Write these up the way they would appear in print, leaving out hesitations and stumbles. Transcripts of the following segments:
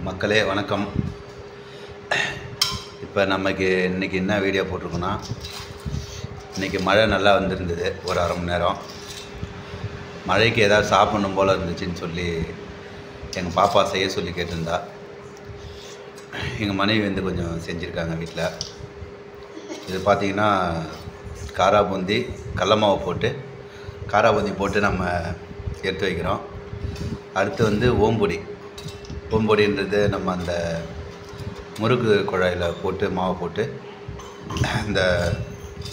மக்களே வணக்கம். இப்போ நமக்கு இன்றைக்கி என்ன வீடியோ போட்டிருக்கோன்னா, இன்றைக்கி மழை நல்லா வந்திருந்தது. ஒரு அரை மணி நேரம் மழைக்கு ஏதாவது சாப்பிடணும் போல் இருந்துச்சுன்னு சொல்லி எங்கள் பாப்பா செய்ய சொல்லி கேட்டிருந்தா. எங்கள் மனைவி வந்து கொஞ்சம் செஞ்சுருக்காங்க வீட்டில். இது பார்த்திங்கன்னா காரா பூந்தி, கடல மாவு போட்டு காரா பூந்தி போட்டு நம்ம எடுத்து வைக்கிறோம். அடுத்து வந்து ஓம்பொடின்றது நம்ம அந்த முறுக்கு குழாயில் போட்டு மாவு போட்டு இந்த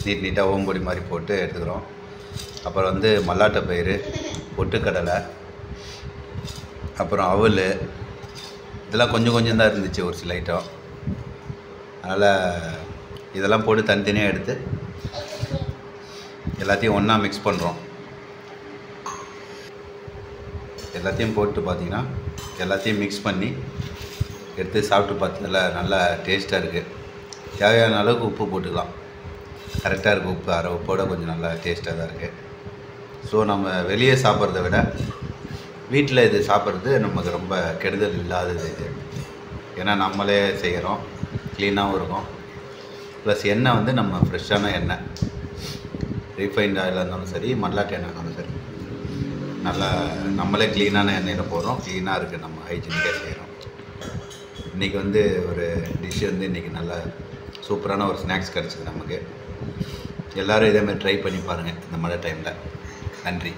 நீட்டாக ஓம்பொடி மாதிரி போட்டு எடுத்துக்கிறோம். அப்புறம் வந்து மல்லாட்டை பயிறு, பொட்டுக்கடலை, அப்புறம் அவல், இதெல்லாம் கொஞ்சம் தான் இருந்துச்சு ஒரு சில ஐட்டம். அதனால் இதெல்லாம் போட்டு தனித்தனியாக எடுத்து எல்லாத்தையும் ஒன்றா மிக்ஸ் பண்ணுறோம். எல்லாத்தையும் போட்டு பார்த்திங்கன்னா எல்லாத்தையும் மிக்ஸ் பண்ணி எடுத்து சாப்பிட்டு பார்த்ததில் நல்லா டேஸ்ட்டாக இருக்குது. தேவையான அளவுக்கு உப்பு போட்டுக்கலாம். கரெக்டாக இருக்குது உப்பு. அரை உப்போட கொஞ்சம் நல்லா டேஸ்ட்டாக தான் இருக்குது. ஸோ நம்ம வெளியே சாப்பிட்றத விட வீட்டில் இது சாப்பிட்றது நமக்கு ரொம்ப கெடுதல் இல்லாதது இது. ஏன்னா நம்மளே செய்கிறோம், க்ளீனாகவும் இருக்கும். ப்ளஸ் எண்ணெய் வந்து நம்ம ஃப்ரெஷ்ஷான எண்ணெய், ரீஃபைண்ட் ஆயிலாக இருந்தாலும் சரி, மல்லாட்டை எண்ணெய் இருந்தாலும் சரி, நல்லா நம்மளே க்ளீனான எண்ணெயில் போடுறோம். க்ளீனாக இருக்குது, நம்ம ஹைஜீனிக்காக செய்கிறோம். இன்றைக்கி வந்து ஒரு டிஷ் வந்து இன்றைக்கி நல்லா சூப்பரான ஒரு ஸ்நாக்ஸ் கிடச்சிது நமக்கு. எல்லோரும் இதேமாதிரி ட்ரை பண்ணி பாருங்கள் இந்த மழை டைமில். நன்றி.